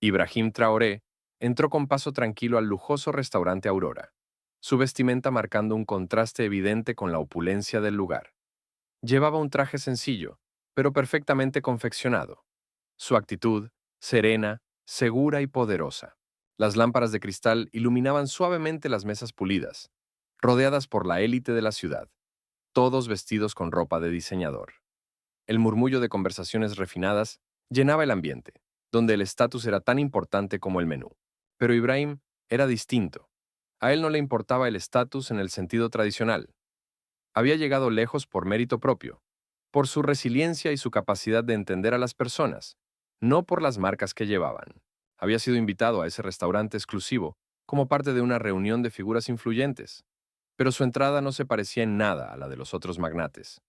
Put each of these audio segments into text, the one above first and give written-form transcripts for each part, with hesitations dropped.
Ibrahim Traoré entró con paso tranquilo al lujoso restaurante Aurora, su vestimenta marcando un contraste evidente con la opulencia del lugar. Llevaba un traje sencillo, pero perfectamente confeccionado. Su actitud, serena, segura y poderosa. Las lámparas de cristal iluminaban suavemente las mesas pulidas, rodeadas por la élite de la ciudad, todos vestidos con ropa de diseñador. El murmullo de conversaciones refinadas llenaba el ambiente, donde el estatus era tan importante como el menú. Pero Ibrahim era distinto. A él no le importaba el estatus en el sentido tradicional. Había llegado lejos por mérito propio, por su resiliencia y su capacidad de entender a las personas, no por las marcas que llevaban. Había sido invitado a ese restaurante exclusivo como parte de una reunión de figuras influyentes, pero su entrada no se parecía en nada a la de los otros magnates.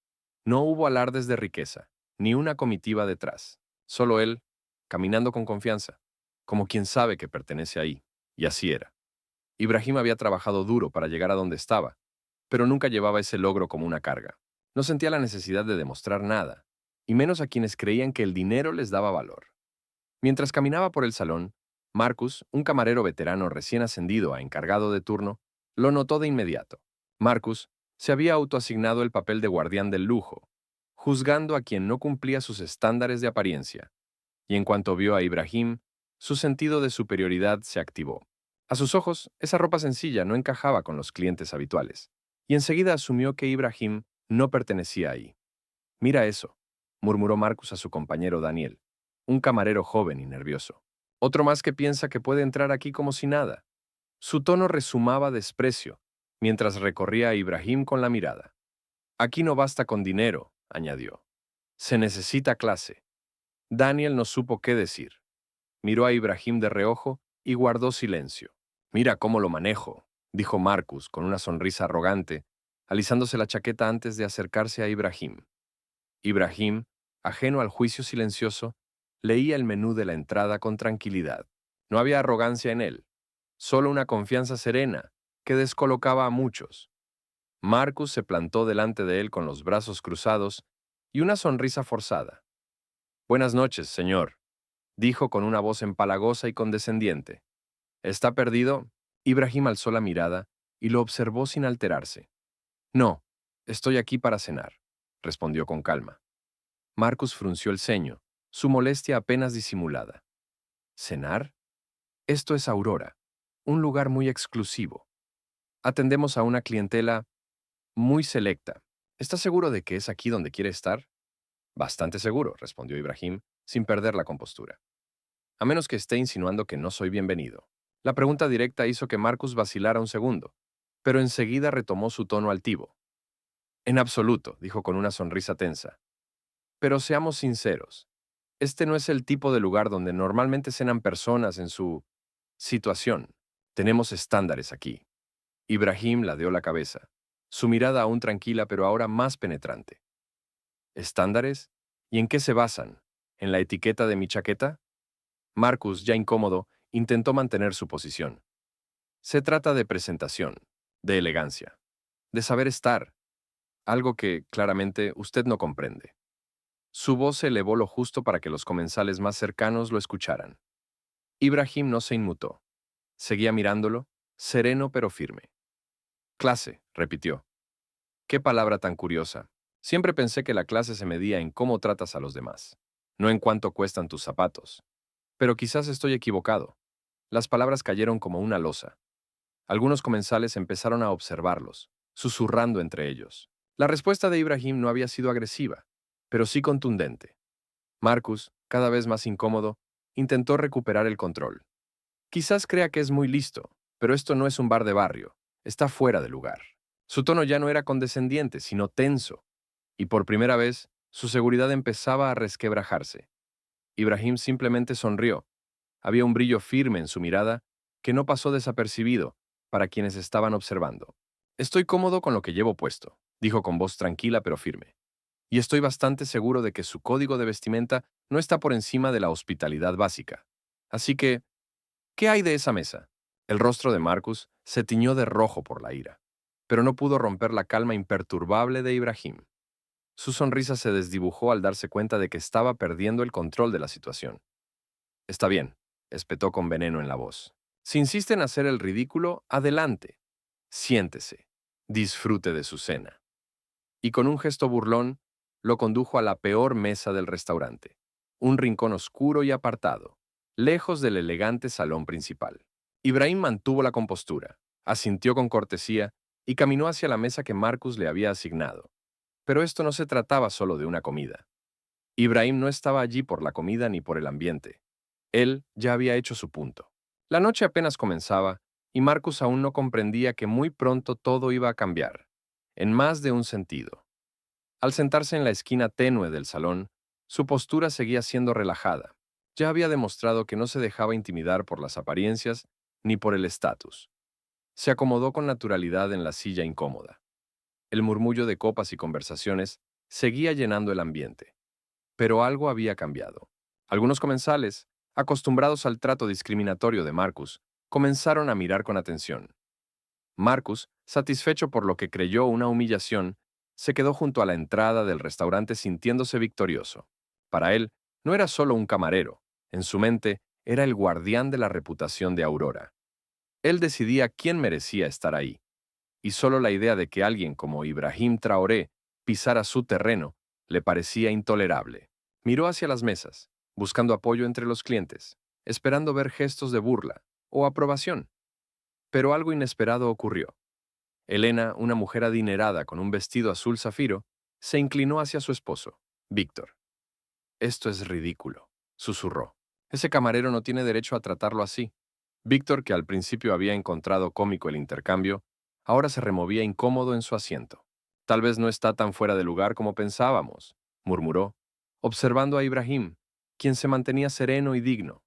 No hubo alardes de riqueza, ni una comitiva detrás. Solo él, caminando con confianza, como quien sabe que pertenece ahí. Y así era. Ibrahim había trabajado duro para llegar a donde estaba, pero nunca llevaba ese logro como una carga. No sentía la necesidad de demostrar nada, y menos a quienes creían que el dinero les daba valor. Mientras caminaba por el salón, Marcus, un camarero veterano recién ascendido a encargado de turno, lo notó de inmediato. Marcus se había autoasignado el papel de guardián del lujo, juzgando a quien no cumplía sus estándares de apariencia, y en cuanto vio a Ibrahim, su sentido de superioridad se activó. A sus ojos, esa ropa sencilla no encajaba con los clientes habituales, y enseguida asumió que Ibrahim no pertenecía ahí. Mira eso, murmuró Marcus a su compañero Daniel, un camarero joven y nervioso. Otro más que piensa que puede entrar aquí como si nada. Su tono resumaba desprecio, mientras recorría a Ibrahim con la mirada. Aquí no basta con dinero, añadió. Se necesita clase. Daniel no supo qué decir. Miró a Ibrahim de reojo y guardó silencio. Mira cómo lo manejo, dijo Marcus con una sonrisa arrogante, alisándose la chaqueta antes de acercarse a Ibrahim. Ibrahim, ajeno al juicio silencioso, leía el menú de la entrada con tranquilidad. No había arrogancia en él, solo una confianza serena que descolocaba a muchos. Marcus se plantó delante de él con los brazos cruzados y una sonrisa forzada. Buenas noches, señor, dijo con una voz empalagosa y condescendiente. ¿Está perdido? Ibrahim alzó la mirada y lo observó sin alterarse. No, estoy aquí para cenar, respondió con calma. Marcus frunció el ceño, su molestia apenas disimulada. ¿Cenar? Esto es Aurora, un lugar muy exclusivo. Atendemos a una clientela muy selecta. ¿Estás seguro de que es aquí donde quiere estar? Bastante seguro, respondió Ibrahim, sin perder la compostura. A menos que esté insinuando que no soy bienvenido. La pregunta directa hizo que Marcus vacilara un segundo, pero enseguida retomó su tono altivo. En absoluto, dijo con una sonrisa tensa. Pero seamos sinceros. Este no es el tipo de lugar donde normalmente cenan personas en su situación. Tenemos estándares aquí. Ibrahim ladeó la cabeza, su mirada aún tranquila pero ahora más penetrante. ¿Estándares? ¿Y en qué se basan? ¿En la etiqueta de mi chaqueta? Marcus, ya incómodo, intentó mantener su posición. Se trata de presentación, de elegancia, de saber estar, algo que, claramente, usted no comprende. Su voz se elevó lo justo para que los comensales más cercanos lo escucharan. Ibrahim no se inmutó. Seguía mirándolo, sereno pero firme. Clase, repitió. Qué palabra tan curiosa. Siempre pensé que la clase se medía en cómo tratas a los demás, no en cuánto cuestan tus zapatos. Pero quizás estoy equivocado. Las palabras cayeron como una losa. Algunos comensales empezaron a observarlos, susurrando entre ellos. La respuesta de Ibrahim no había sido agresiva, pero sí contundente. Marcus, cada vez más incómodo, intentó recuperar el control. Quizás crea que es muy listo, pero esto no es un bar de barrio. Está fuera de lugar. Su tono ya no era condescendiente, sino tenso, y por primera vez, su seguridad empezaba a resquebrajarse. Ibrahim simplemente sonrió. Había un brillo firme en su mirada que no pasó desapercibido para quienes estaban observando. Estoy cómodo con lo que llevo puesto, dijo con voz tranquila pero firme. Y estoy bastante seguro de que su código de vestimenta no está por encima de la hospitalidad básica. Así que, ¿qué hay de esa mesa? El rostro de Marcus se tiñó de rojo por la ira, pero no pudo romper la calma imperturbable de Ibrahim. Su sonrisa se desdibujó al darse cuenta de que estaba perdiendo el control de la situación. Está bien, espetó con veneno en la voz. Si insiste en hacer el ridículo, adelante. Siéntese. Disfrute de su cena. Y con un gesto burlón, lo condujo a la peor mesa del restaurante, un rincón oscuro y apartado, lejos del elegante salón principal. Ibrahim mantuvo la compostura, asintió con cortesía y caminó hacia la mesa que Marcus le había asignado. Pero esto no se trataba solo de una comida. Ibrahim no estaba allí por la comida ni por el ambiente. Él ya había hecho su punto. La noche apenas comenzaba y Marcus aún no comprendía que muy pronto todo iba a cambiar, en más de un sentido. Al sentarse en la esquina tenue del salón, su postura seguía siendo relajada. Ya había demostrado que no se dejaba intimidar por las apariencias ni por el estatus. Se acomodó con naturalidad en la silla incómoda. El murmullo de copas y conversaciones seguía llenando el ambiente. Pero algo había cambiado. Algunos comensales, acostumbrados al trato discriminatorio de Marcus, comenzaron a mirar con atención. Marcus, satisfecho por lo que creyó una humillación, se quedó junto a la entrada del restaurante sintiéndose victorioso. Para él, no era solo un camarero, en su mente era el guardián de la reputación de Aurora. Él decidía quién merecía estar ahí, y solo la idea de que alguien como Ibrahim Traoré pisara su terreno le parecía intolerable. Miró hacia las mesas, buscando apoyo entre los clientes, esperando ver gestos de burla o aprobación. Pero algo inesperado ocurrió. Elena, una mujer adinerada con un vestido azul zafiro, se inclinó hacia su esposo, Víctor. Esto es ridículo, susurró. Ese camarero no tiene derecho a tratarlo así. Víctor, que al principio había encontrado cómico el intercambio, ahora se removía incómodo en su asiento. Tal vez no está tan fuera de lugar como pensábamos, murmuró, observando a Ibrahim, quien se mantenía sereno y digno.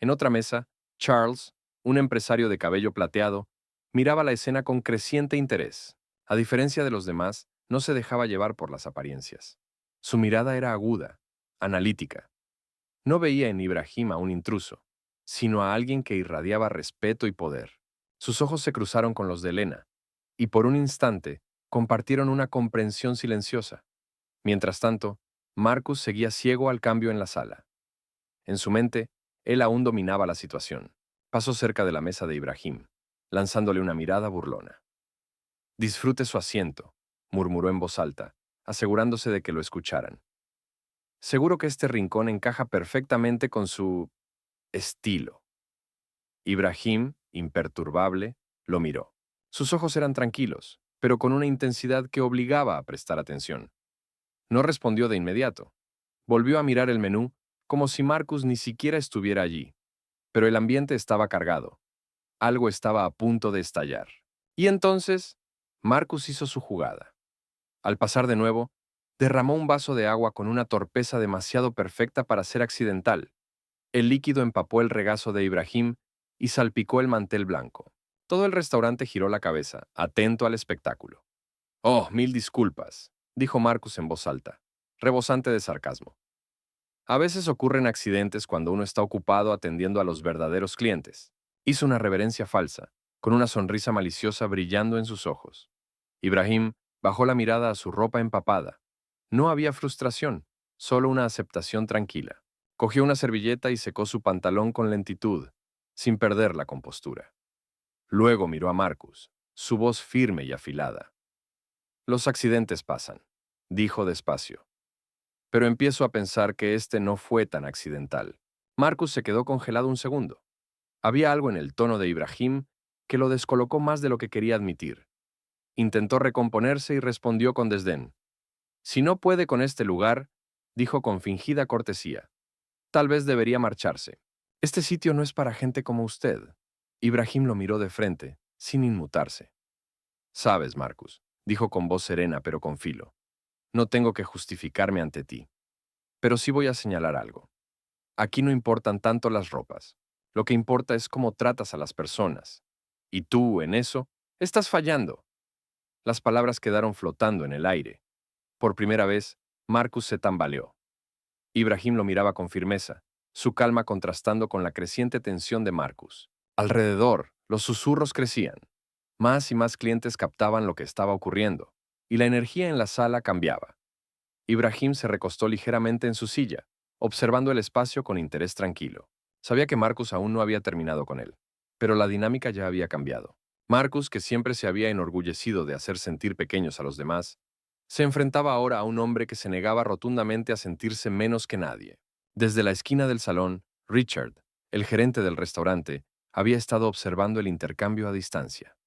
En otra mesa, Charles, un empresario de cabello plateado, miraba la escena con creciente interés. A diferencia de los demás, no se dejaba llevar por las apariencias. Su mirada era aguda, analítica. No veía en Ibrahim a un intruso, sino a alguien que irradiaba respeto y poder. Sus ojos se cruzaron con los de Elena, y por un instante compartieron una comprensión silenciosa. Mientras tanto, Marcus seguía ciego al cambio en la sala. En su mente, él aún dominaba la situación. Pasó cerca de la mesa de Ibrahim, lanzándole una mirada burlona. Disfrute su asiento, murmuró en voz alta, asegurándose de que lo escucharan. Seguro que este rincón encaja perfectamente con su estilo. Ibrahim, imperturbable, lo miró. Sus ojos eran tranquilos, pero con una intensidad que obligaba a prestar atención. No respondió de inmediato. Volvió a mirar el menú, como si Marcus ni siquiera estuviera allí. Pero el ambiente estaba cargado. Algo estaba a punto de estallar. Y entonces, Marcus hizo su jugada. Al pasar de nuevo, derramó un vaso de agua con una torpeza demasiado perfecta para ser accidental. El líquido empapó el regazo de Ibrahim y salpicó el mantel blanco. Todo el restaurante giró la cabeza, atento al espectáculo. «Oh, mil disculpas», dijo Marcus en voz alta, rebosante de sarcasmo. A veces ocurren accidentes cuando uno está ocupado atendiendo a los verdaderos clientes. Hizo una reverencia falsa, con una sonrisa maliciosa brillando en sus ojos. Ibrahim bajó la mirada a su ropa empapada. No había frustración, solo una aceptación tranquila. Cogió una servilleta y secó su pantalón con lentitud, sin perder la compostura. Luego miró a Marcus, su voz firme y afilada. «Los accidentes pasan», dijo despacio. «Pero empiezo a pensar que este no fue tan accidental». Marcus se quedó congelado un segundo. Había algo en el tono de Ibrahim que lo descolocó más de lo que quería admitir. Intentó recomponerse y respondió con desdén. «Si no puede con este lugar», dijo con fingida cortesía, «tal vez debería marcharse. Este sitio no es para gente como usted». Ibrahim lo miró de frente, sin inmutarse. «Sabes, Marcus», dijo con voz serena pero con filo, «no tengo que justificarme ante ti. Pero sí voy a señalar algo. Aquí no importan tanto las ropas. Lo que importa es cómo tratas a las personas. Y tú, en eso, estás fallando». Las palabras quedaron flotando en el aire. Por primera vez, Marcus se tambaleó. Ibrahim lo miraba con firmeza, su calma contrastando con la creciente tensión de Marcus. Alrededor, los susurros crecían. Más y más clientes captaban lo que estaba ocurriendo, y la energía en la sala cambiaba. Ibrahim se recostó ligeramente en su silla, observando el espacio con interés tranquilo. Sabía que Marcus aún no había terminado con él, pero la dinámica ya había cambiado. Marcus, que siempre se había enorgullecido de hacer sentir pequeños a los demás, se enfrentaba ahora a un hombre que se negaba rotundamente a sentirse menos que nadie. Desde la esquina del salón, Richard, el gerente del restaurante, había estado observando el intercambio a distancia.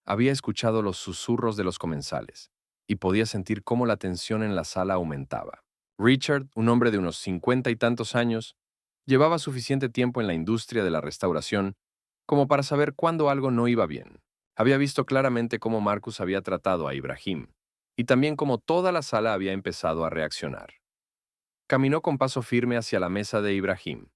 Había escuchado los susurros de los comensales y podía sentir cómo la tensión en la sala aumentaba. Richard, un hombre de unos 50 y tantos años, llevaba suficiente tiempo en la industria de la restauración como para saber cuándo algo no iba bien. Había visto claramente cómo Marcus había tratado a Ibrahim y también cómo toda la sala había empezado a reaccionar. Caminó con paso firme hacia la mesa de Ibrahim.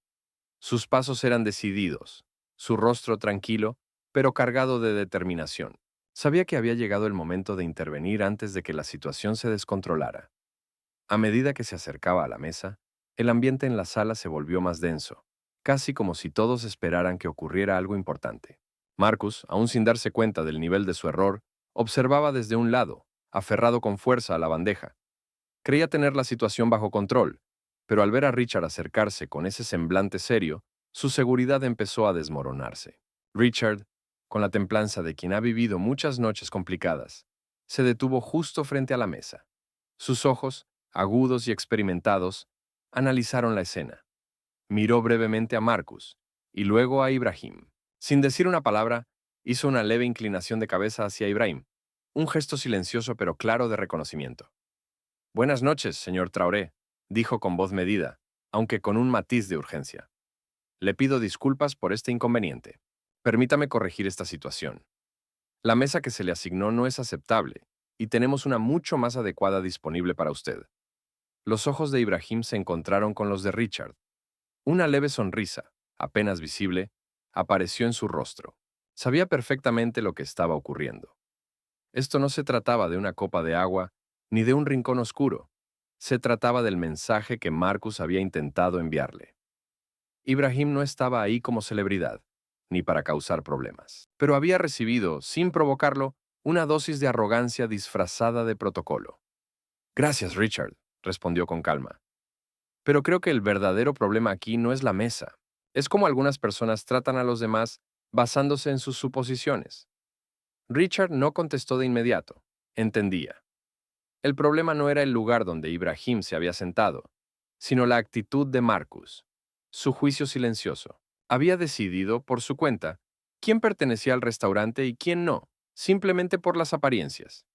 Sus pasos eran decididos, su rostro tranquilo, pero cargado de determinación. Sabía que había llegado el momento de intervenir antes de que la situación se descontrolara. A medida que se acercaba a la mesa, el ambiente en la sala se volvió más denso, casi como si todos esperaran que ocurriera algo importante. Marcus, aún sin darse cuenta del nivel de su error, observaba desde un lado, aferrado con fuerza a la bandeja. Creía tener la situación bajo control, pero al ver a Richard acercarse con ese semblante serio, su seguridad empezó a desmoronarse. Richard, con la templanza de quien ha vivido muchas noches complicadas, se detuvo justo frente a la mesa. Sus ojos, agudos y experimentados, analizaron la escena. Miró brevemente a Marcus y luego a Ibrahim. Sin decir una palabra, hizo una leve inclinación de cabeza hacia Ibrahim, un gesto silencioso pero claro de reconocimiento. Buenas noches, señor Traoré, dijo con voz medida, aunque con un matiz de urgencia. Le pido disculpas por este inconveniente. Permítame corregir esta situación. La mesa que se le asignó no es aceptable, y tenemos una mucho más adecuada disponible para usted. Los ojos de Ibrahim se encontraron con los de Richard. Una leve sonrisa, apenas visible, apareció en su rostro. Sabía perfectamente lo que estaba ocurriendo. Esto no se trataba de una copa de agua ni de un rincón oscuro. Se trataba del mensaje que Marcus había intentado enviarle. Ibrahim no estaba ahí como celebridad, ni para causar problemas, pero había recibido, sin provocarlo, una dosis de arrogancia disfrazada de protocolo. Gracias, Richard, respondió con calma. Pero creo que el verdadero problema aquí no es la mesa. Es como algunas personas tratan a los demás basándose en sus suposiciones. Richard no contestó de inmediato. Entendía. El problema no era el lugar donde Ibrahim se había sentado, sino la actitud de Marcus, su juicio silencioso. Había decidido, por su cuenta, quién pertenecía al restaurante y quién no, simplemente por las apariencias.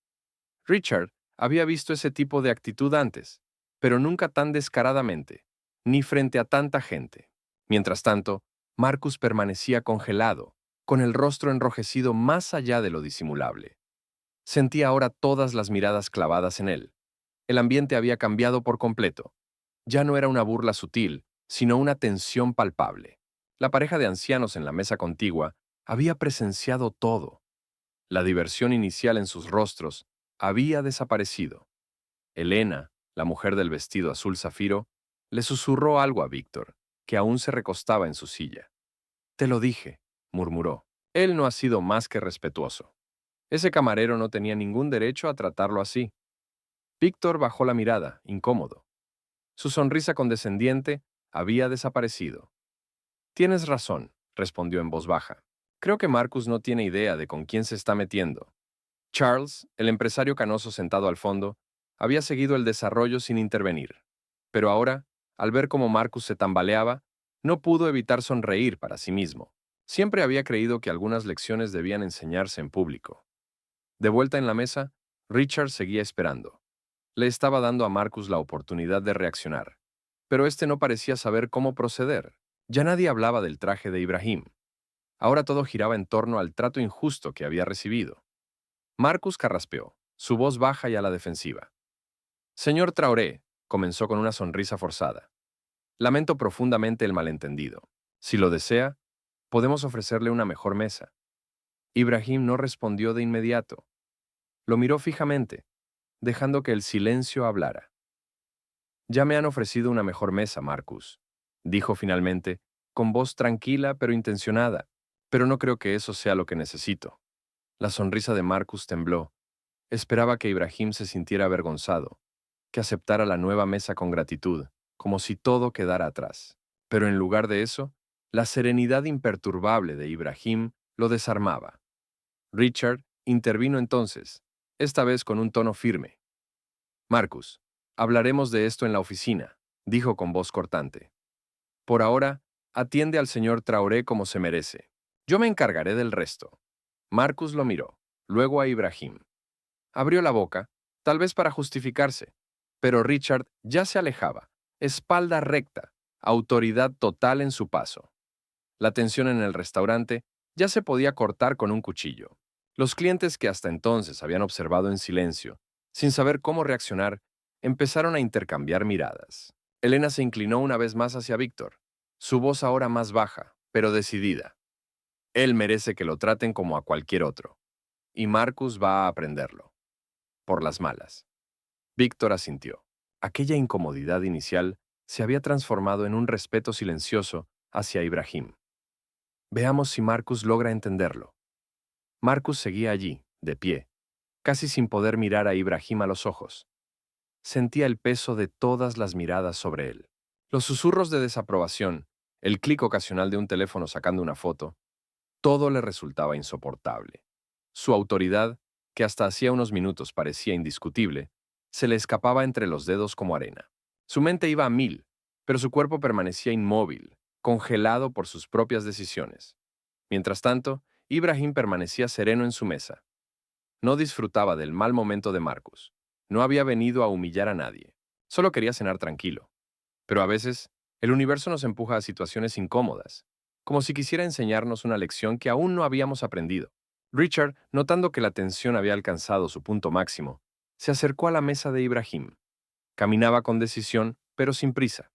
Richard había visto ese tipo de actitud antes, pero nunca tan descaradamente, ni frente a tanta gente. Mientras tanto, Marcus permanecía congelado, con el rostro enrojecido más allá de lo disimulable. Sentía ahora todas las miradas clavadas en él. El ambiente había cambiado por completo. Ya no era una burla sutil, sino una tensión palpable. La pareja de ancianos en la mesa contigua había presenciado todo. La diversión inicial en sus rostros había desaparecido. Elena, la mujer del vestido azul zafiro, le susurró algo a Víctor, que aún se recostaba en su silla. Te lo dije, murmuró. Él no ha sido más que respetuoso. Ese camarero no tenía ningún derecho a tratarlo así. Víctor bajó la mirada, incómodo. Su sonrisa condescendiente había desaparecido. Tienes razón, respondió en voz baja. Creo que Marcus no tiene idea de con quién se está metiendo. Charles, el empresario canoso sentado al fondo, había seguido el desarrollo sin intervenir. Pero ahora, al ver cómo Marcus se tambaleaba, no pudo evitar sonreír para sí mismo. Siempre había creído que algunas lecciones debían enseñarse en público. De vuelta en la mesa, Richard seguía esperando. Le estaba dando a Marcus la oportunidad de reaccionar, pero este no parecía saber cómo proceder. Ya nadie hablaba del traje de Ibrahim. Ahora todo giraba en torno al trato injusto que había recibido. Marcus carraspeó, su voz baja y a la defensiva. Señor Traoré, comenzó con una sonrisa forzada. Lamento profundamente el malentendido. Si lo desea, podemos ofrecerle una mejor mesa. Ibrahim no respondió de inmediato. Lo miró fijamente, dejando que el silencio hablara. Ya me han ofrecido una mejor mesa, Marcus, dijo finalmente, con voz tranquila pero intencionada, pero no creo que eso sea lo que necesito. La sonrisa de Marcus tembló. Esperaba que Ibrahim se sintiera avergonzado, que aceptara la nueva mesa con gratitud, como si todo quedara atrás. Pero en lugar de eso, La serenidad imperturbable de Ibrahim lo desarmaba. Richard intervino entonces, esta vez con un tono firme. Marcus, hablaremos de esto en la oficina, dijo con voz cortante. Por ahora, atiende al señor Traoré como se merece. Yo me encargaré del resto. Marcus lo miró, luego a Ibrahim. Abrió la boca, tal vez para justificarse, pero Richard ya se alejaba, espalda recta, autoridad total en su paso. La tensión en el restaurante ya se podía cortar con un cuchillo. Los clientes que hasta entonces habían observado en silencio, sin saber cómo reaccionar, empezaron a intercambiar miradas. Elena se inclinó una vez más hacia Víctor, su voz ahora más baja, pero decidida. Él merece que lo traten como a cualquier otro, y Marcus va a aprenderlo, por las malas. Víctor asintió. Aquella incomodidad inicial se había transformado en un respeto silencioso hacia Ibrahim. Veamos si Marcus logra entenderlo. Marcus seguía allí, de pie, casi sin poder mirar a Ibrahim a los ojos. Sentía el peso de todas las miradas sobre él. Los susurros de desaprobación, el clic ocasional de un teléfono sacando una foto, todo le resultaba insoportable. Su autoridad, que hasta hacía unos minutos parecía indiscutible, se le escapaba entre los dedos como arena. Su mente iba a mil, pero su cuerpo permanecía inmóvil, congelado por sus propias decisiones. Mientras tanto, Ibrahim permanecía sereno en su mesa. No disfrutaba del mal momento de Marcus. No había venido a humillar a nadie. Solo quería cenar tranquilo. Pero a veces, el universo nos empuja a situaciones incómodas, como si quisiera enseñarnos una lección que aún no habíamos aprendido. Richard, notando que la tensión había alcanzado su punto máximo, se acercó a la mesa de Ibrahim. Caminaba con decisión, pero sin prisa.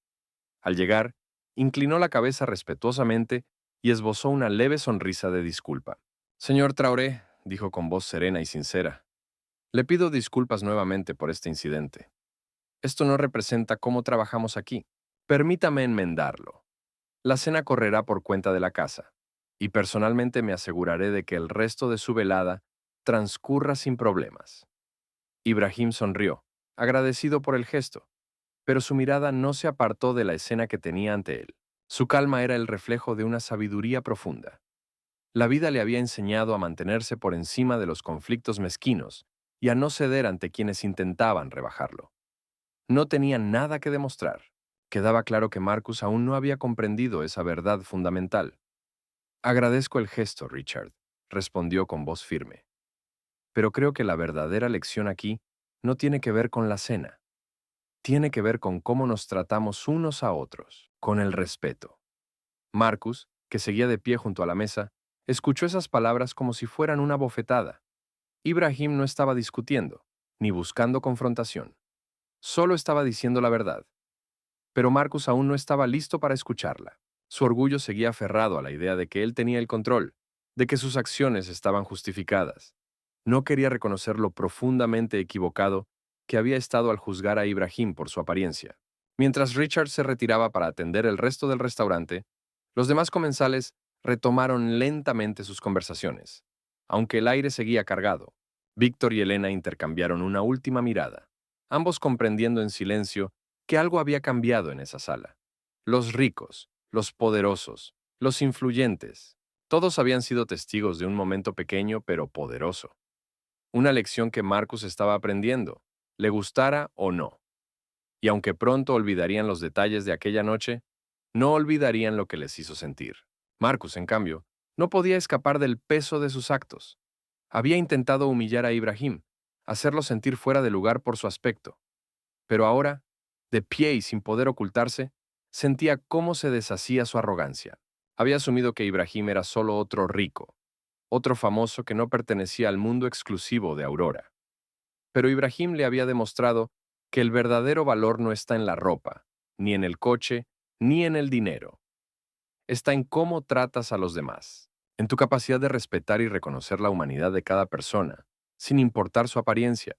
Al llegar, inclinó la cabeza respetuosamente y esbozó una leve sonrisa de disculpa. Señor Traoré, dijo con voz serena y sincera, le pido disculpas nuevamente por este incidente. Esto no representa cómo trabajamos aquí. Permítame enmendarlo. La cena correrá por cuenta de la casa, y personalmente me aseguraré de que el resto de su velada transcurra sin problemas. Ibrahim sonrió, agradecido por el gesto, pero su mirada no se apartó de la escena que tenía ante él. Su calma era el reflejo de una sabiduría profunda. La vida le había enseñado a mantenerse por encima de los conflictos mezquinos y a no ceder ante quienes intentaban rebajarlo. No tenía nada que demostrar. Quedaba claro que Marcus aún no había comprendido esa verdad fundamental. Agradezco el gesto, Richard, respondió con voz firme. Pero creo que la verdadera lección aquí no tiene que ver con la cena. Tiene que ver con cómo nos tratamos unos a otros, con el respeto. Marcus, que seguía de pie junto a la mesa, escuchó esas palabras como si fueran una bofetada. Ibrahim no estaba discutiendo, ni buscando confrontación. Solo estaba diciendo la verdad. Pero Marcus aún no estaba listo para escucharla. Su orgullo seguía aferrado a la idea de que él tenía el control, de que sus acciones estaban justificadas. No quería reconocer lo profundamente equivocado que había estado al juzgar a Ibrahim por su apariencia. Mientras Richard se retiraba para atender el resto del restaurante, los demás comensales retomaron lentamente sus conversaciones. Aunque el aire seguía cargado, Víctor y Elena intercambiaron una última mirada, ambos comprendiendo en silencio que algo había cambiado en esa sala. Los ricos, los poderosos, los influyentes, todos habían sido testigos de un momento pequeño pero poderoso. Una lección que Marcus estaba aprendiendo, le gustara o no. Y aunque pronto olvidarían los detalles de aquella noche, no olvidarían lo que les hizo sentir. Marcus, en cambio, no podía escapar del peso de sus actos. Había intentado humillar a Ibrahim, hacerlo sentir fuera de lugar por su aspecto. Pero ahora, de pie y sin poder ocultarse, sentía cómo se deshacía su arrogancia. Había asumido que Ibrahim era solo otro rico, otro famoso que no pertenecía al mundo exclusivo de Aurora. Pero Ibrahim le había demostrado que el verdadero valor no está en la ropa, ni en el coche, ni en el dinero. Está en cómo tratas a los demás, en tu capacidad de respetar y reconocer la humanidad de cada persona, sin importar su apariencia.